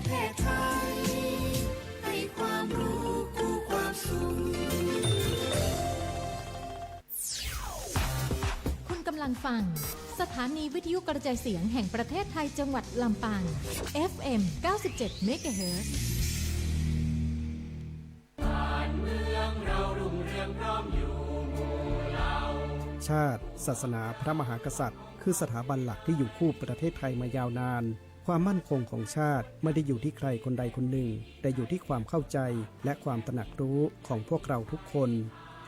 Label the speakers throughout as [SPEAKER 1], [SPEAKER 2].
[SPEAKER 1] เทศไทยให้ความรู้คู่ความสุข
[SPEAKER 2] คุณกำลังฟังสถานีวิทยุกระจายเสียงแห่งประเทศไทยจังหวัดลำปาง FM 97 MHz
[SPEAKER 1] บ้านเมืองเรารุ่งเรืองพร้อมอยู่หมู่เรา
[SPEAKER 3] ชาติศาสนาพระมหากษัตริย์คือสถาบันหลักที่อยู่คู่ประเทศไทยมายาวนานความมั่นคงของชาติไม่ได้อยู่ที่ใครคนใดคนหนึ่งแต่อยู่ที่ความเข้าใจและความตระหนักรู้ของพวกเราทุกคน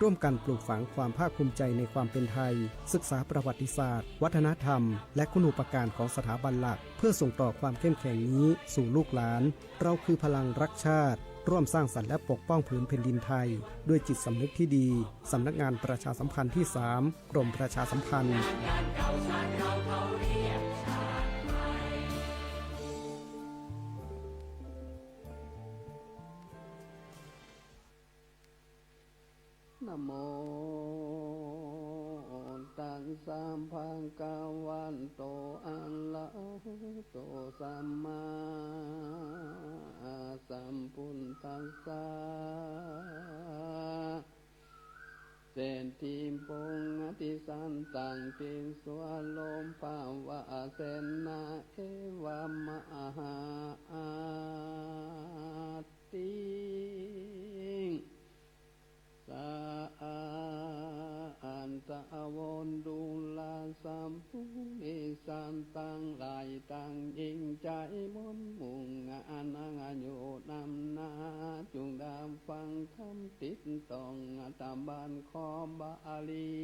[SPEAKER 3] ร่วมกันปลูกฝังความภาคภูมิใจในความเป็นไทยศึกษาประวัติศาสตร์วัฒนธรรมและคุณูปการของสถาบันหลักเพื่อส่งต่อความเข้มแข็งนี้สู่ลูกหลานเราคือพลังรักชาติร่วมสร้างสรรค์และปกป้องผืนแผ่นดินไทยด้วยจิตสำนึกที่ดีสำนักงานประชาสัมพันธ์ที่ 3 กรมประชาสัมพันธ์
[SPEAKER 4] นะโมตัสสะภะคะวะโตอะระหะโตสัมมาสัมพุทธัสสะเศรษฐีปงอธิสันตังติสวะโลมภาวะเสนาเอวะมหาติสาอันตะวนดูลาสัมพุนิสันตังหลายตังยิ่งใจมนมุ่งอานังโยนำนาจุงดามฟังคำติดต้องตามบ้านขอบาลี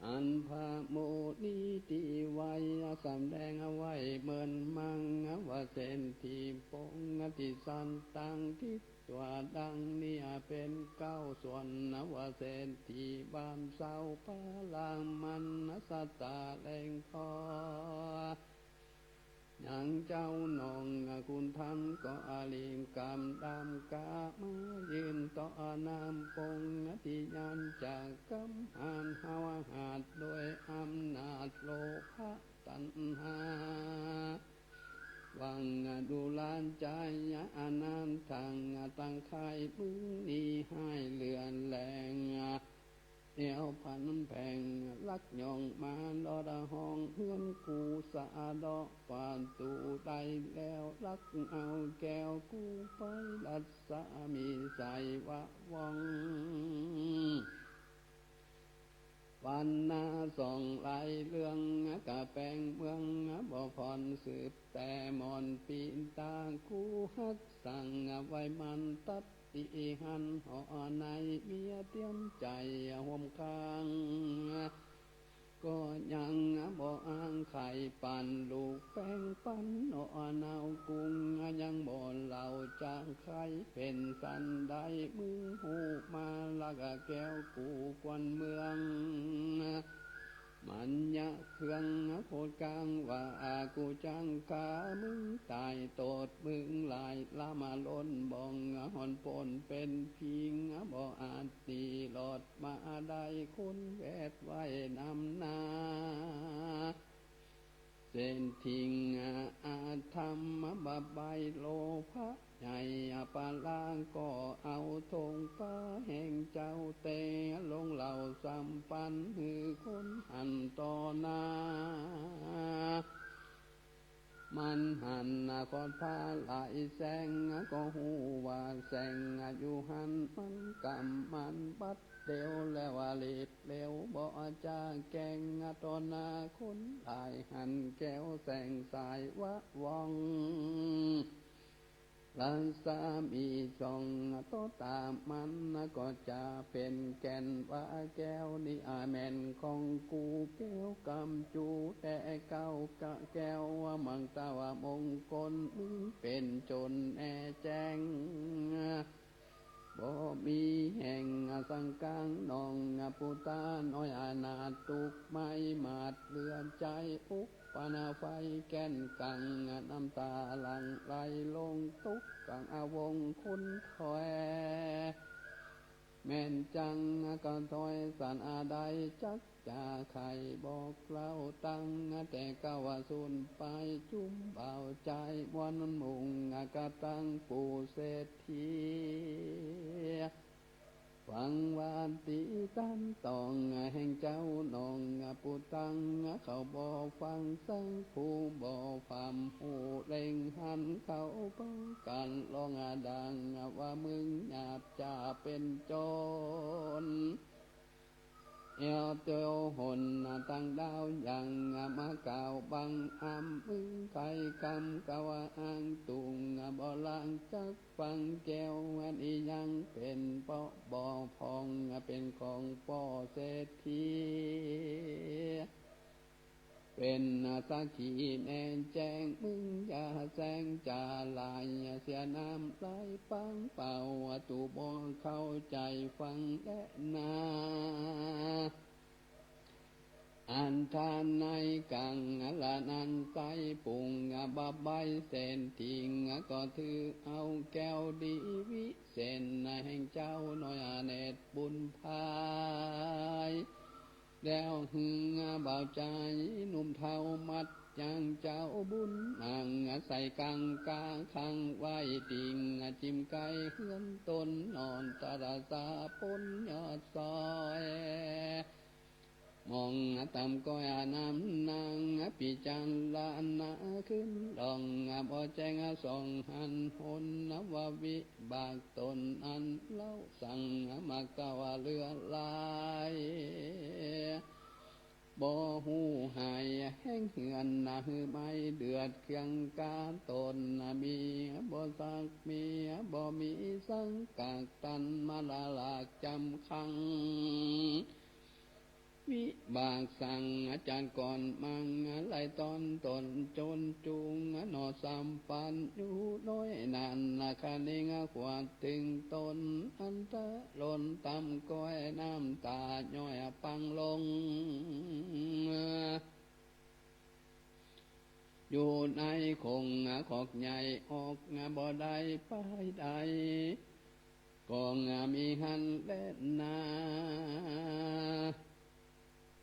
[SPEAKER 4] อันพระโมนีที่ไว้สำแดงเอาไว้เหมือนมังว่าเส้นที่ปงที่สันตังทิศตัวดังนี้เป็นเก้าส่วนว่าเส้นที่บ้านเศร้าพาลังมันสตาแรงคอยังเจ้าหนองคุณท่านก็อาลิงกำดำกามายืนต่อนำปงที่ยันจากกำหานหาวหาดโดยอำนาจโลภะตัณหาวังดูลานใจอนันทังตั้งไข่มึงนี้ให้เลือนแรงเอวพันแผงลักยองมาดอดห้องเฮือนกูสะดอกฟานตูไตแล้วลักเอาแก้วกูไปลัดสามีใส่วะวังวันนาส่องไหลเรื่องกะแปงเมืองบ่พรสืบแต่มอนปีนตากูฮักสั่งไว้มันตัดตีหันห่อในเมียเตรียมใจห่มกลางก็ยังบ่อ้างไข่ปั่นลูกแป้งปั้นนอนาวกุ้งยังบ่เหล่าจางไข่เป็นสันได้มึงหูมาละกะแก้วกูกวนเมืองมันยะเครื่องโคตรกลางว่ากูจังกามึงตายโตดมึงลายละมาล้นบ่องหอนปนเป็นพิงบ่อาจตีหลอดมาได้คุณแวดไว้นำนาเส้นทิ้งอาธรรมบาใบโลภะใหญ่ปาลางก็เอาธงฟ้าแห่งเจ้าเตลงเหล่าสัมปันหือคนหันต่อหน้ามันหันคอนพาไหลแสงก็หูว่าแสงอยู่หันมันกำมันบัดเดียวแล้วว่าเล็ดเลี้ยวบ่จ้าแกงตอนนาคนหลายหันแก้วแสงสายวะวังลันสามีช่องโตตามมันก็จะเป็นแก่นว่าแก้วนี่แม่นของกูแก้วกำจูแต่เก้ากะแก้วว่ามังตาวมงคลมึงเป็นจนแอแจ้งบ่มีแห่งสังกังนองปุตาน้อยอนาตุกไม่มาดเลือนใจอุกปนาไฟแก่นกังน้ำตาหลังไหลลงตุกกังอาวงคุณถอยแม่นจังก็ถอยสันอาใดจัก จาไข่บอกเล่าตั้งแต่เก้าว่าสูญไปจุ้มเบาใจวันมุงกะตั้งปู่เศรษฐีฟังวานตีกันตองแห่งเจ้านองปูตังเขาบ่ฟังสังผู้บ่ฟามหูเร่งหันเขาป้องกันลองดังว่ามึงหยาบจะเป็นโจรเอวเตียวหนตั้งดาวยังมาเก่าบังอำมึงไข่คำกะว่าอ้างตุงบ่ลังจักฟังแก้วอันอียังเป็นเปาะบ่อพองเป็นของป่อเศรษฐีเป็นสักขีแน่แจ้งมึงอย่าแสงจ่าลายเสียน้ำไหลปังเป่าตูบ่เข้าใจฟังและนาอันทานในกังละนันใสปุ่งบะใบเส้นทิงก็ถือเอาแก้วดีวิเศษแห่งเจ้าน้อยเนตรบุญพายแล้วหึงเบาใจหนุ่มเทามัดยังเจ้าบุญนั่งใส่กังกาคังไว้ติงจิ้มไก่เฮือนต้นนอนตาราสาปนยอดซอยมองตำก้อยน้ำนางปีจันลานาขึ้นดองบ่แจ้งส่องหันหนนววิบากตนอันเล่าสั่งมากาวเรือลายบ่หูหายแห้งเหือนหือไม่เดือดเคียงกาตนมีบ่สักมีบ่มีสังกากตันมาลาลากจำคังวิบากสั่งอาจารย์ก่อนมังไล่ตอนตนจนจุงนอสัมปันอยู่น้อยนานคานิงขวาดถึงตนอันตะลนตำก้อยน้ำตาย่อยปังลงอยู่ในคงขอกใหญ่ออกบ่ได้ไปใดก็มีหันเล่นนา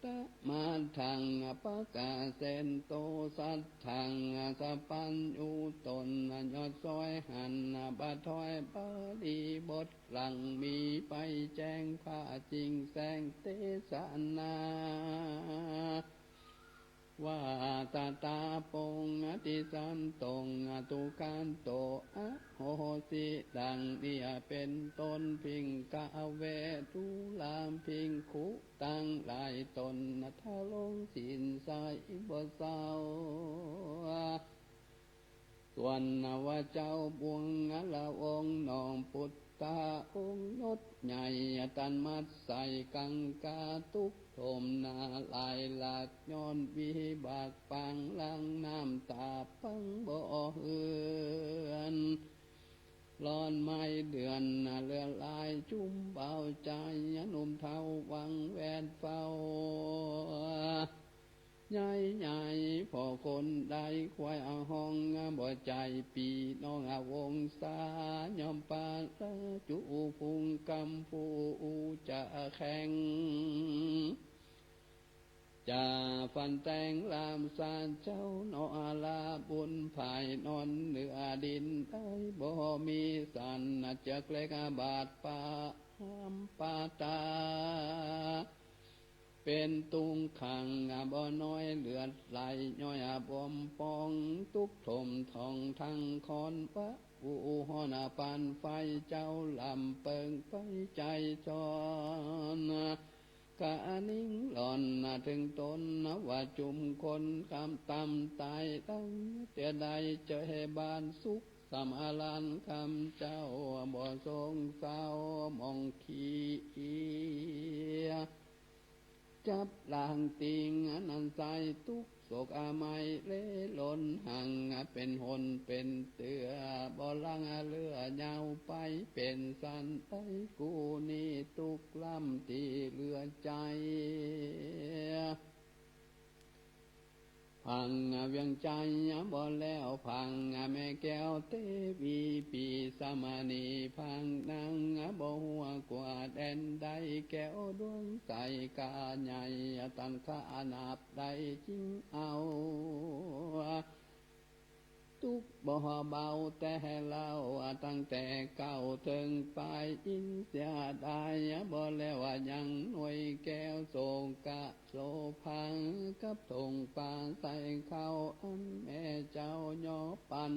[SPEAKER 4] ตะมาทางปะกาเซนโตสัตทางสะปันอุตนยอดซอยหันบาถอยบาดีบทหลังมีไปแจ้งผ้าจริงแสงเตสนาว่าตาตาปงติสันตงตุการโตอะโหสิดังเดียเป็นต้นพิงกะเวทุลามพิงคุตังหลายตนทะลงสินใสบ่เศร้าส่วนว่าเจ้าบวงละองค์นองปุตตาองค์ยศใหญ่ตันมัดใส่กังกาตุกโทมนาลายหลักย้อนวิบากปังลังน้ำตาปังบ่เฮือนร้อนไม้เดือนเลือลายจุ่มเบาใจหนุ่มเทาวังแวดเฝ้าใหญ่ใหญ่พอคนใดควายเอาห้องบ่ใจปีน้องวงศายอมปาละจุพุงกำผู้จะแข่งจะฟันแต่งลามสานเจ้านอลาบุญภายนอนเหนือดินได้บ่มีสันจะเกลกบาดปาปาตาเป็นตุงขังบ่น้อยเลือดไหลย้อยบ่มปองทุกถมทองทั้งคอนวะอูหอนาปานไฟเจ้าลำเปิงไปใจจรกะนิ่งหล่อนถึงตนว่าจุมคนคำตำตายตั้งเตียใดเจอบ้านสุขสำอาลันคำเจ้าบ่ทรงเศร้ามองขี้จับลางติงนันใสทุกโศกอาไมเล่ล้นหังเป็นหนเป็นเตือบ่ลังเลือยาวไปเป็นสันไปกูนี่ทุกลำตีเลือใจพ พังเวียงใจบ่แล้วพังแม่แก้วเทวีปีสมานีพังนางบ่หัวกว่าแดนใดแก้วดวงใจกาใหญ่ตันข้านาบใดจริงเอาทุกบ่เบาแต่เล่าตั้งแต่เก่าถึงปลายอินเสียดายบ่แล้วยังหน่วยแก้วโศกะโศพังกับทงปาใส่เข้าอันแม่เจ้ายอปัน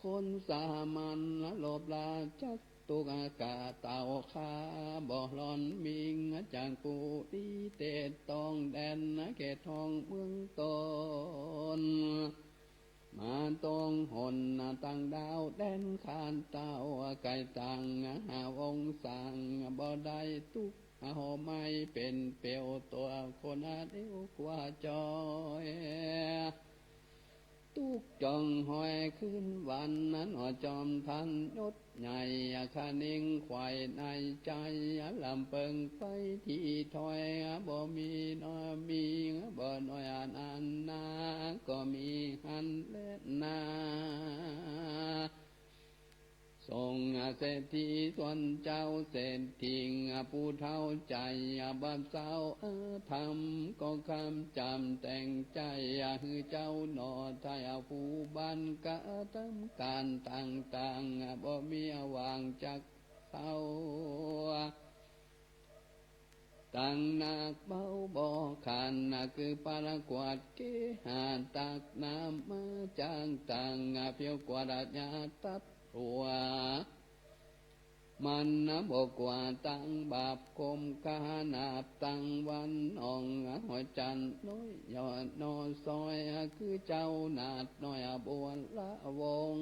[SPEAKER 4] คนสามัญโลบลาจักตุกากาเต่าขาบ่หลอนมิงจางกูดีเตตตองแดนเขตทองเมืองตนมาตรงหนตั้งดาวแดนขานเต้าไก่ตังหาวงสังบ่ได้ตุกหอไม่เป็นเปียวตัวคนเดียวกว่าจอยตุกจองหอยขึ้นวันนั้นจอมทันยศใหญ่คานิ่งควายในใจลำเปิงไปที่ถอยบ่มีน้อยมีบ่น้อยอันนาก็มีหันเล่นนาส่งเศรษฐีส่วนเจ้าเศรษฐีผู้เท่าใจบ้านเศร้าทำก็คำจำแต่งใจคือเจ้าหนอไทยผู้บ้านกะทำการต่างๆบ่มีวางจักเศร้าตั้งนักเบาบ่ขันคือปารกวาดเกหาตักน้ำมาจางต่างเพียวกวาดญาตัดหัวมันบอกว่าตั้งบาปคมกานาบตั้งวันอ่องหัวจันน้อยยอดนอซอยคือเจ้านาดน้อยบวนละวง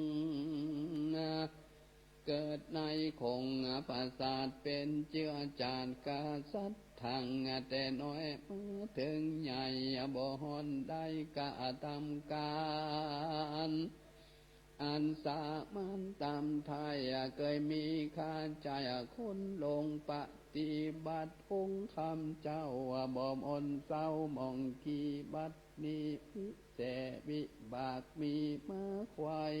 [SPEAKER 4] เกิดในคงปราสาทเป็นเจือจานกาสัตทางแต่น้อยมาถึงใหญ่บ่ฮอนได้กะทำการอันสามันตามไทยเคยมีข้าใจคนลงปฏิบัติองค์คำเจ้าบ่มอนเศร้ามองกีบัดนี้พิเศษวิบากมีมาควาย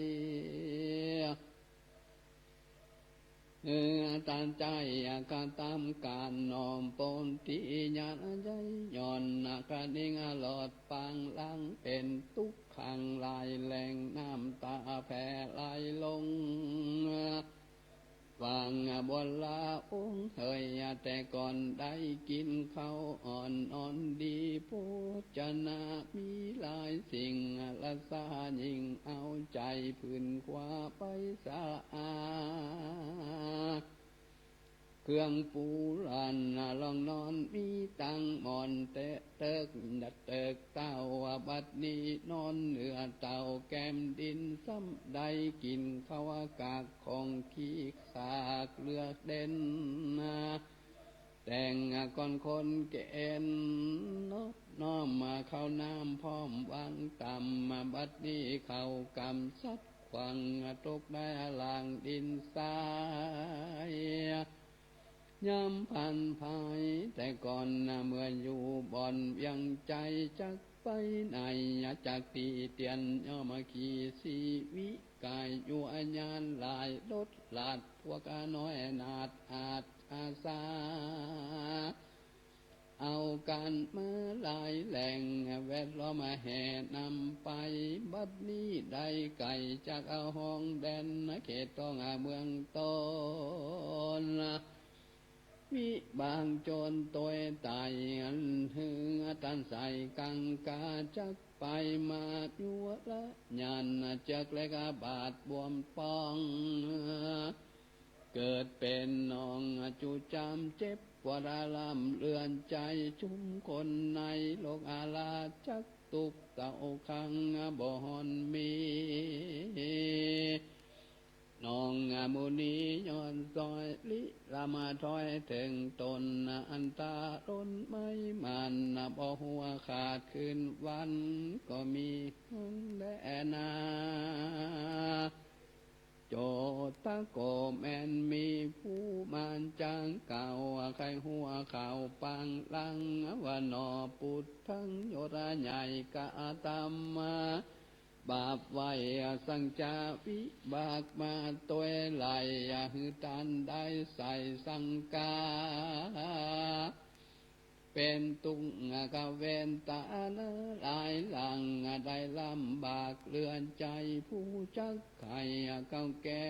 [SPEAKER 4] ตามใจการตามการน้อมปนที่ญาณใจย่อนกระดิ่งหลอดปังลังเป็นทุกขังลายแหลงน้ำตาแผ่ไหลลงฟังบนลาองเฮยแต่ก่อนได้กินข้าวอ่อนดีพูจนามีหลายสิ่งละสายิ่งเอาใจพื้นขวาไปสะอาเครื่องปูรันลองนอนมีตังมอนเตะเติกดัดเติกเต้าบัดนี้นอนเหนือเต่าแก้มดินซ้ำใดกินข้าวกากของขี้ขากเลือกเด่นแต่งก่อนคนเกณฑ์น้อมมาเข้าน้ำพร้อมวางต่ำมาบัดนี้เข้ากำซัดขวังตกได้ลางดินทรายย้ำพันภายแต่ก่อนเมื่ออยู่บ่อนยังใจจักไปไหนจากตีเตียนย่อมาขี่สีวิกายอยู่อัญญาณลายลดลาดพวกน้อยนาดอาจอาสาเอาการมาลายแหล่งแวดล้อมแห่นำไปบัดนี้ได้ไก่จากเอาห้องแดนเขตต้องเมืองต้นวิบางโจรตัวตายอันหือตันใส่กังกาจักไปมายัวละญาณจักเล็กบาดบวมปองเกิดเป็นน้องจูจำเจ็บวราลำเลือนใจชุมคนในโลกอาลาจักตุกเต่าคังบ่ฮอนมีน้องมุนีย้อนซอยลิรามาถอยถึงตนอันตาล้นไม่มันบ่หัวขาดคืนวันก็มีแลนาจ โจตะโกแมนมีผู้มานจางเก่าใครหัวเข่าปังลังวานอปุตทั้งโยระใหญ่กะตามมาบาปไว้สังจาวิบากมาตัวไหลหือตันได้ใส่สังกาเป็นตุงกะเวนตาเนหลายหลังได้ลำบากเลือนใจผู้จักไข่เก่าแก่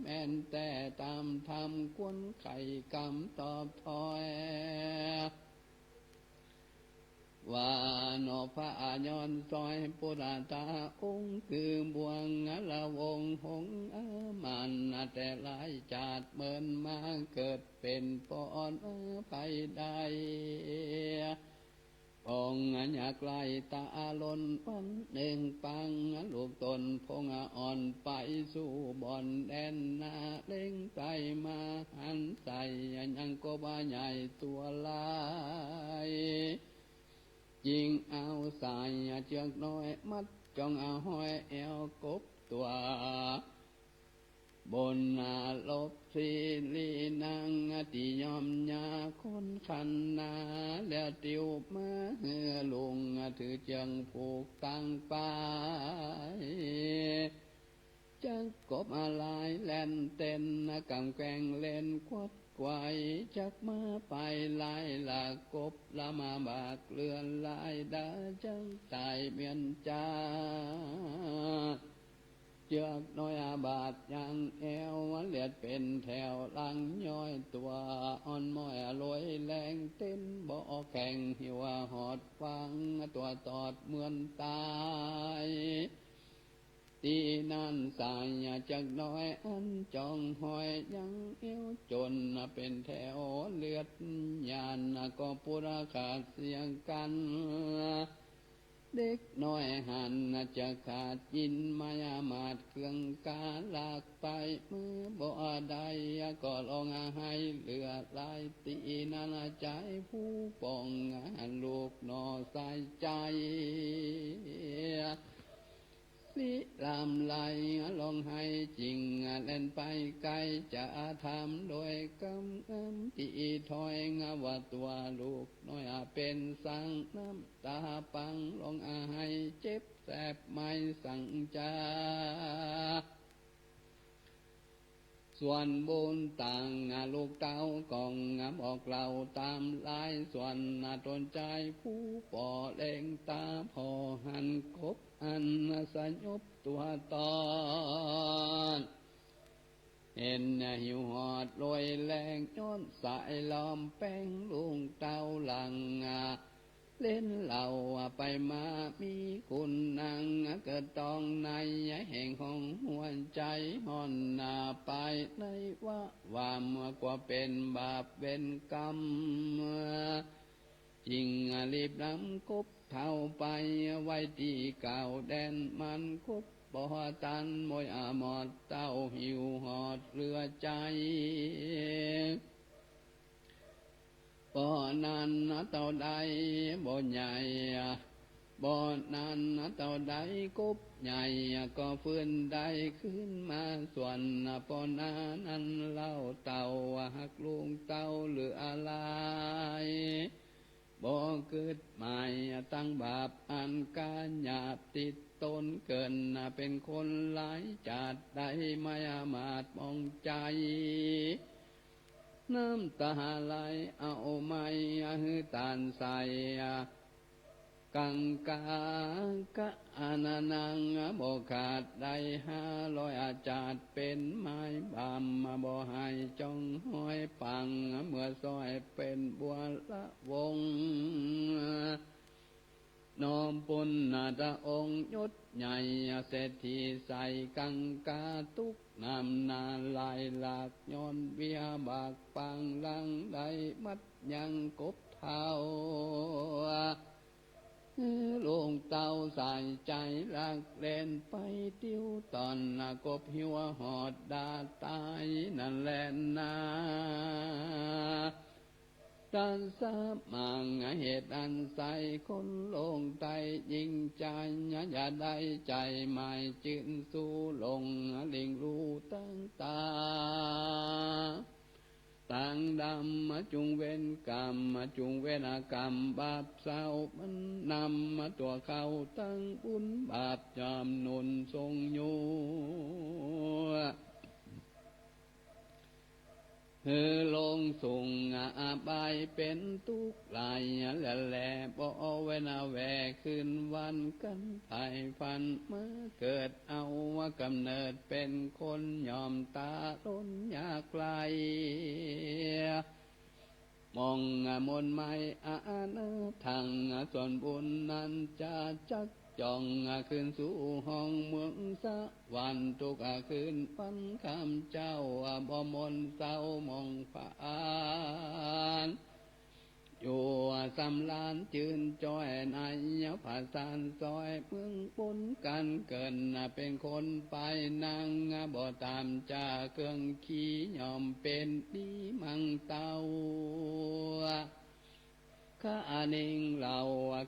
[SPEAKER 4] แม่นแต่ตามธรรมควนไข่กำตอบถอยว่านอพระยอนซอยปุราตาองค์คือบวงละวงหงมันแต่หลายจาดเมินมาเกิดเป็นปอนไปได้องค์อยากไล่ตาลนปันหนึ่งปังลูกตนพงอ่อนไปสู่บ่อนแดนนาเล่งไตมาหันใส่ยังก็บ้าใหญ่ตัวลายยิงเอาใส่เชือกน้อยมัดจองเอาห้อยเอวกบตัวบนลบสีลีนางติยอมยาคนขันนาแล้วติวมาเหือลุงถือเจียงผูกตั้งไปจักกบอะไรแล่นเต้นกำแกงเล่นควัดไกวจักมาไปลายหลากกบละมาบากเลือนลายดาจังตายเมียนจาเจือกน้อยบาดยังแอวเลียดเป็นแถวลังย้อยตัวอ่อนม้อยลอยแรงเต้นบ่อแข่งหิวหอดฟังตัวตอดเหมือนตายตีนั่นสายจักน้อยอันจองหอยยังเอวจนเป็นแถวเลือดยานก็ปุราขาดเสียงกันเด็กน้อยหันจะขาดยินมายามาดเครื่องกาลากไปมือบ่ได้ก็ลองให้เหลือลายตีนานาใจผู้ป้องลูกนอใส่ใจสิลำไหลลองให้จริงเล่นไปไกลจะทำโดยกำที่ถอยว่าตัวลูกน้อยเป็นสังน้ำตาปังลองให้เจ็บแสบไม่สั่งจาส่วนบุญต่างลูกเต้ากองบอกเราตามลายส่วนตนใจผู้ป่อเล่งตาพอหันกบอันสยบตัวตอนเห็นหิวหอดลอยแรงย้อนสายล้อมแป้งลุงเต้าหลังเล่นเหล่าไปมามีคุณนางเกิดตองในแห่งของหัวใจห่อนหน้าไปในว่ามัวกว่าเป็นบาปเป็นกรรมจริงรีบนำกบเท่าไปไว้ที่เก่าแดนมันกบบ่ตันมวยหมอดเต้าหิวหอดเรือใจบ่นั้นเต่าใดบ่ใหญ่บ่นั้นเต่าใดกบใหญ่ก็ฟื้นได้ขึ้นมาส่วนบ่นั้นเล่าเต่าหักลุงเต่าหรืออะไรบ่เกิดใหม่ตั้งบาปอันกาหยาบติดตนเกินเป็นคนหลายจาดได้ไม่อามาตมองใจน้ำตาไหลเอาไม้หือตานใส่กังกากะอานานังบ่ขาดได้500อาจาดเป็นไม้บำบ่ให้จ้องห้อยปังเมื่อซอยเป็นบัวละวงน้อมปุณณตะองค์ยศใหญ่เศรษฐีใส่กังกาตุกนำนาลายหลากย้อนเบียบากปังลังได้มัดยังกบเท้าลงเต้าใส่ใจรักเล่นไปติ้วตอนกบหิวหอดดาตายนั่นแหละนาต สันสามังเหตุอันใสคนลงใจยิงใจอย่าได้ใจไม่จืนสู้ลงลิงรู้ตั้งตาต่างดำมาจุงเว้นกรรมมาจุงเว้นกรรมบาปเศร้ามันนำมาตัวเขาตั้งบุญบาปจำนุนทรงอยู่ลงส่งอาบายเป็นทุกข์หลายแหละบ่เวนาแวคืนวันกันไผ่ฟันเมื่อเกิดเอาว่ากำเนิดเป็นคนยอมตาล้นยากไกลมองมนไม่อาณาทางส่วนบุญนั้นจะจักจ่องคืนสู่ห้องเมืองสวรรค์ทุกคืนปันคำเจ้าบ่มนเศร้ามองผ่านอยู่สำลานจืนจอยนายผาสานซอยเมืองปุนกันเกินเป็นคนไปนางบ่ตามจ่าเครื่องขี้ยอมเป็นดีมังเต้าข้าเน่งเหล่า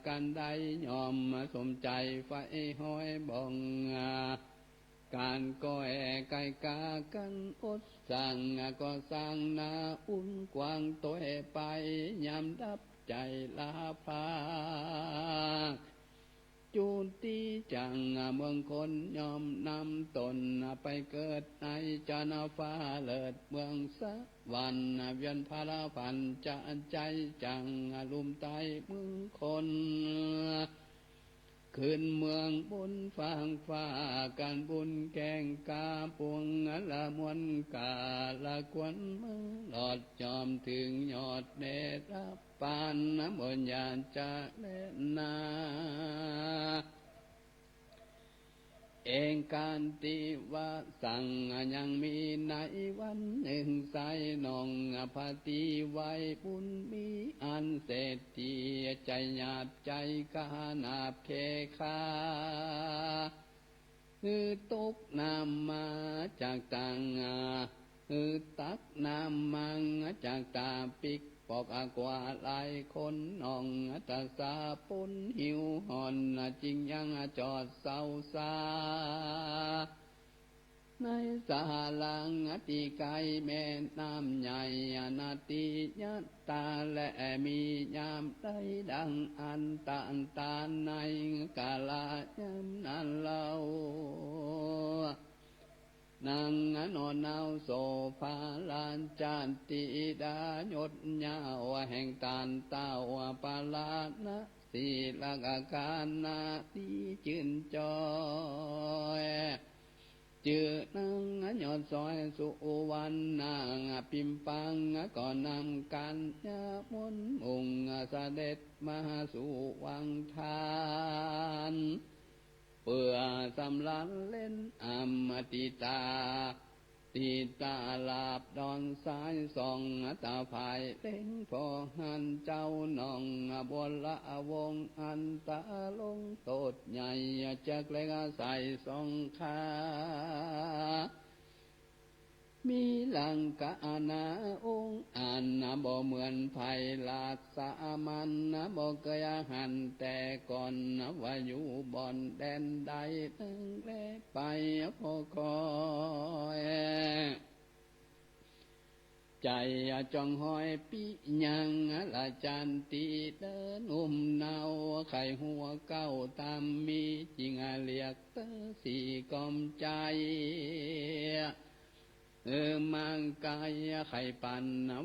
[SPEAKER 4] กันได้ยอมสมใจไฟห้อยบ่องการก้อยไก่กากันอดสั่งก็สั่งนาอุ่นกวางตัวไปยามดับใจลาพาจูนตีจังเมืองคนยอมนำตนไปเกิดในจานาฟ้าเลิศเมืองสวรรค์เวียนพาราพันจะใจจังลุมไตเมืองคนขึ้นเมืองบุญฟางฟ้าการบุญแกงกาปวงละมวนกาละควนมือหลอดจอมถึงยอดเดชรับปานบนญาณจะเล่นนาเองการติว่าสั่งยังมีในวันหนึ่งใสนองพาตีไว้บุญมีอันเศรษฐีใจหยาบใจกานาบเคคาตกน้ำมาจากต่างตักน้ำมังจากตาปิกปอกกว่าหลายคนน้องตาสาปุนหิวหอนจริงยังจอดเศร้าซาในสาลังตีไกแม่น้ำใหญ่นาติยัตตาและมียามได้ดังอันตานตาในกาลายามนั้นเล่านางนอนเอาโซฟาลานจานติดายดยาวแห่งตานเต้าปาลานะสีลักอาการนาตีจืนจอยจือนางยอดซอยสุวรรณนางปิมปังก่อนนำกันยามนมุงเสด็จมาสู่วังทานเพื่อสำลันเล่นอมติตาตีตาลาบดอนสายส่องตาภายเล่งพอหันเจ้าน้องบนละวงอันตาลงโตดใหญ่จักเล็กใส่สองขามีลังกานาองค์อันบ่เหมือนไผ่ลาดสามันบ่เคยหันแต่ก่อนว่าอยู่บ่อนแดนใดตั้งแลไปพอคอยใจจ้องหอยปิยังละจันตีเดินอุ้มเนาไข่หัวเก้าตามมีจริงเรียกเตอสีกอมใจมังกายไข่ปัน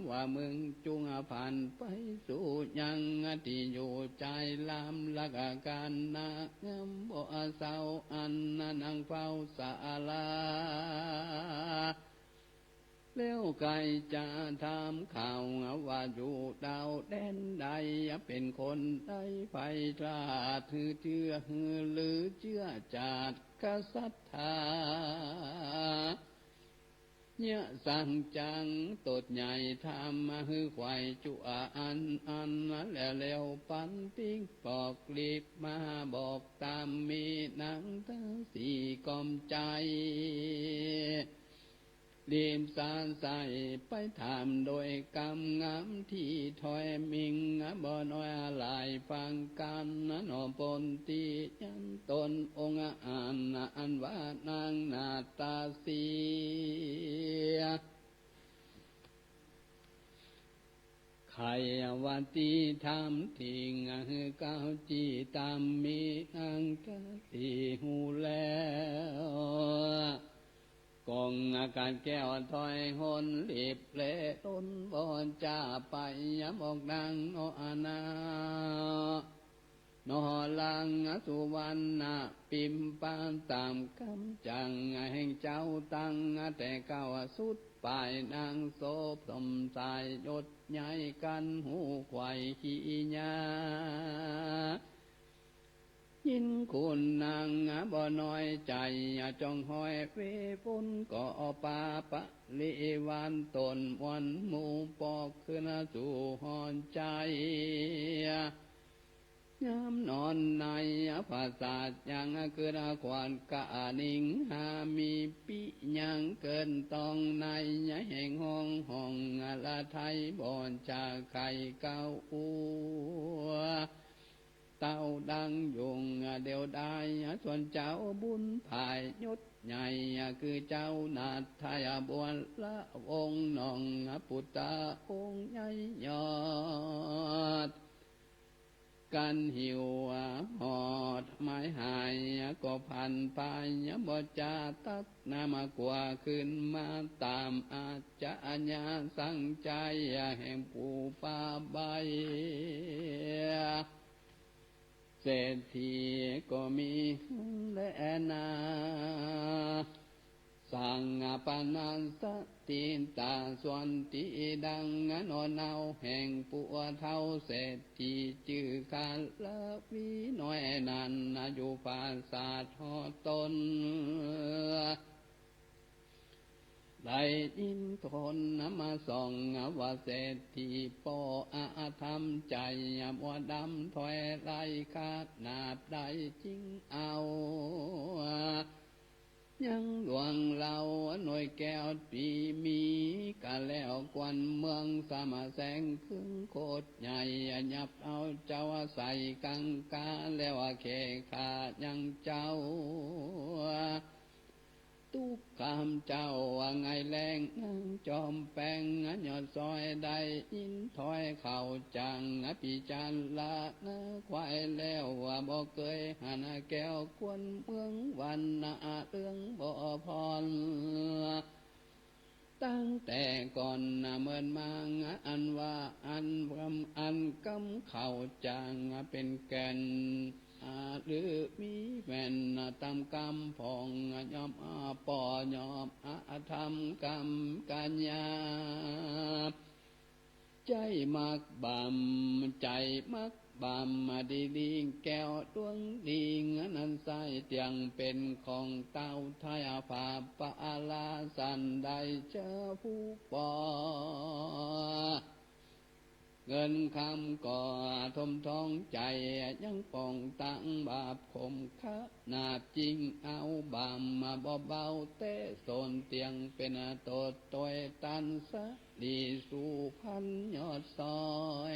[SPEAKER 4] ว่ามึงจุงผ่านไปสู่ยังที่อยู่ใจลำลักการนางามบ่เศร้าอันนังเฝ้าศาลาแล้วไก่จะทำข่าวว่าอยู่ดาวแดนใดเป็นคนใดไปตราถือเชื่อหรือเชื่อจาดกษัตริย์เนี่ยสั่งจังตดใหญ่ทำมาฮือควายจุอันแล้วปันปิ้งปอกลีบมาบอกตามมีหนังทั้งสี่กอมใจ รีมสารใสไปถามโดยกำงามที่ถอยมิงบ่น้อยหลายฟังกันนอปนตียันตนองค์อันว่านางนาตาเสียใครวันตีทำทิ้งก้าวจีตามมีอังกะตีหูแล้วกองอาการแก้วถอยหนรีบเละต้นบอนจ่าไปยามออกดังโนอาณานอลังสุวรรณปิมปานตามคำจังแห่งเจ้าตั้งแต่เก้าสุดปลายนางโสบสมสายยศใหญ่กันหูควายขี้ยายินคุณนางบ่น้อยใจจองห้อยเวปุนก่อปาปะลิวันตนวันหมูปอกขึ้นสู่หอนใจยามนอนในภาษายังเกิดควานกะนิงหามีปิยังเกินตองในแห่งห้องละไทยบ่อนจากไข่เก้าอัวเต้าดังยุงเดียวได้ส่วนเจ้าบุญภายยศใหญ่คือเจ้านาทายบวนละองค์นองปุตตาองค์ใหญ่ยอดกันหิวหอดไม้หายก็พันไปบ่จาตักนามากว่าขึ้นมาตามอาจารย์สั่งใจแห่งผู้ป่าใบเศรษฐีก็มีและนาสั่งปานันสติตาส่วนตีดังนอนเนาแห่งปัวเท่าเศรษฐีจื่อการละวิน้อยนันอยู่ปราสาทหอตนได้ยินคนมาส่องว่าเศรษฐีปออาธรรมใจมัวดำถอยไล่ขาดนาบได้จริงเอายังหลวงเราหน่วยแก้วปีมีกะแล้วกวนเมืองสามแสงคึงโคตรใหญ่ยับเอาเจ้าใส่กังกาแล้วแค่ขายังเจ้าตุกคำเจ้าว่าไงแรงจอมแปงยอดซอยได้ยินถอยเข่าจังปีจันละควายแล้วว่าบ่เคยหันแก้วควนเมืองวันเรื่องบ่พรตั้งแต่ก่อนเมินมางอันว่าอันกำเข่าจังเป็นแก่นหรือมีแม่นตามกรรมพองยอมปอยอมธรรมกรรมกัญญาใจมักบำใจมักบำดีลิงแก้วดวงดิงนั้นใสเตียงเป็นของเต้าทายาภาปะลาสันได้เจอผู้ปอเงินคำก่อทมท้องใจยังป้องตั้งบาปคมคะนาบจริงเอาบามมาเบาเตะโซนเตียงเป็นโตตวยตันสะดีสู่พันยอดซอย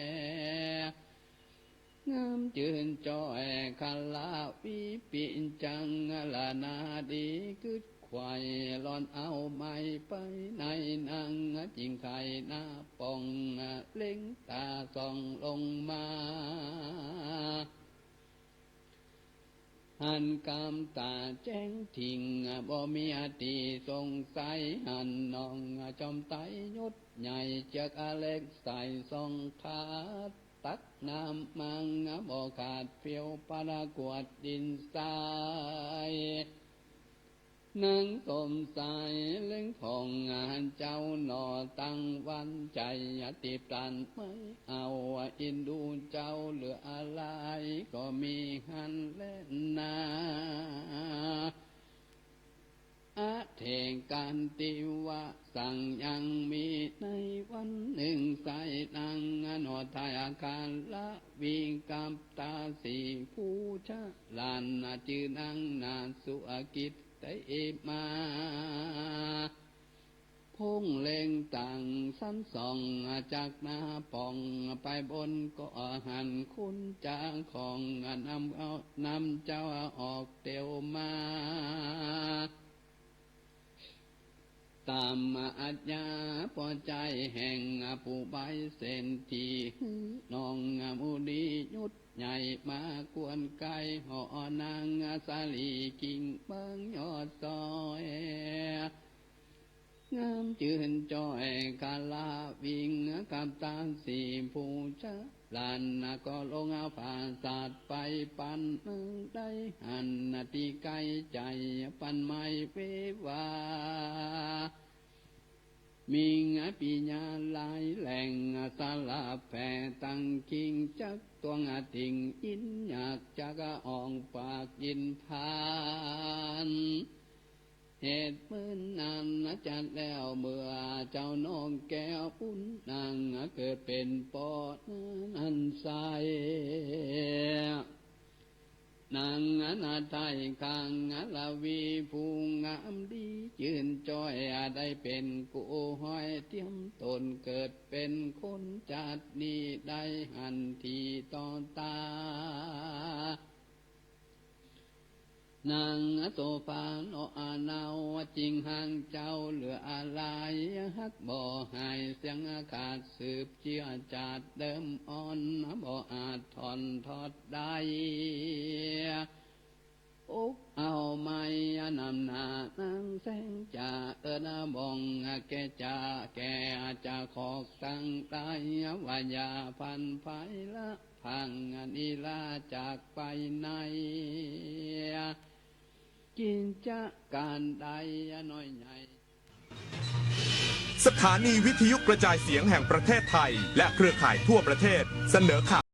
[SPEAKER 4] งามจืนจอยคาลาวิปิจังลานาดีกึดควายลอนเอาไม้ไปในนางจิงไข่หน้าป่องเล็งตาส่องลงมาหันกำตาแจ้งทิ้งบ่มีอติสงสัยหันนองจอมไตยศใหญ่เจักเล็กใส่ทรงขาดตักน้ำมังบ่ขาดเฟียวปรากวดดินทรายนางสมสายเล่งผ่องเจ้าหนอตั้งวันใจติปตันไม่เอาอินดูเจ้าเหลืออะไรก็มีหันเล่นนาเทงการติวะสั่งยังมีในวันหนึ่งใส่นางนอทายอาการละวิ่งกับตาสีผู้ชะลานจือนางนาสุอกิจได้มา พุ่งเล็งต่างสันส่องจากหน้าป่องไปบนก็หันคุณจางของนำเจ้าออกเตียวมาตามอาญาพอใจแห่งผู้ใบเส้นที่น้องมูดียุดใหญ่มากวนไก่หอนางสาลีกิ่งเบิ้งยอดซอยงามจืนจอยกาลาวิ่งกับตาสีผู้ชะลานก็ลงผ่าศาสตร์ไปปันได้หันนาทีไกลใจปันไม่เววามีปีญาลายแหล่งสาลาแผ่ตั้งคิงจักตัวติ่งอินอยากจักอ่องปากยินพานเหตุเมื่อนานจัดแล้วเมื่อเจ้าน้องแก้วปุ้นนางเกิดเป็นปอดนันใสนางนาไทยกางลาวีผู้งามดียืนจอยได้เป็นกูห้อยเทียมตนเกิดเป็นคนจัดนี้ได้หันทีต่อตานางโตปานอานาวจริงห่างเจ้าเหลืออะไรฮักบ่หายเสียงอากาศสืบเชื่อจาดเดิมอ่อนบ่อาจถอนทอดได้อกเอาไม่นำหน้านางแสงจ่าบองแกจ่าแกจะขอกตั้งตายว่ายาพันไฟละพังนีลาจากไปในกินจะการใดน้อยใหญ่
[SPEAKER 5] สถานีวิทยุกระจายเสียงแห่งประเทศไทยและเครือข่ายทั่วประเทศเสนอข่าว